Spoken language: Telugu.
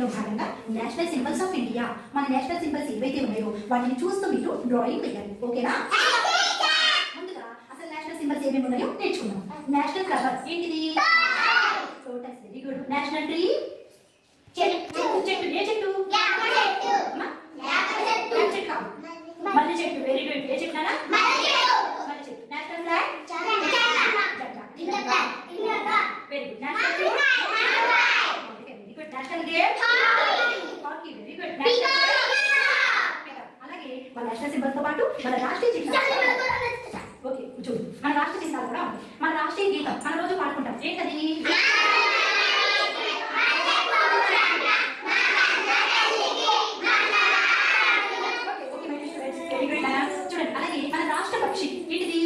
యాక్టివిటీలో భాగంగా నేషనల్ సింబల్స్ ఆఫ్ ఇండియా మన నేషనల్ సింబల్స్ ఏవైతే ఉన్నాయో వాటిని చూస్తూ మీరు డ్రాయింగ్ వేయాలి. ఓకేనా? ముందుగా అసలు నేషనల్ సింబల్స్ ఏమేమి ఉన్నాయో నేర్చుకుందాం. నేషనల్ ఫ్లవర్ ఏంటిది? Lotus. Very good. National tree చెట్టు. చెట్టు ఏ చెట్టు? చెట్టు కాదు, మల్లె చెట్టు. Very good. ఏ చెట్టు నానా? మల్లె చెట్టు. National flag very good. National fruit very good. National game hockey. Very good. అలాగే మన నేషనల్ సింబల్స్ తో పాటు మన రాష్ట్రీయ చిహ్నాలు. ఓకే చూడు, మన రాష్ట్ర చిహ్నాలు కూడా ఉన్నాయి. మన రాష్ట్రీయ గీతం మన రోజు పాడుకుంటాం. ఏంటది? చూడండి. అలాగే మన రాష్ట్ర పక్షి ఏంటిది?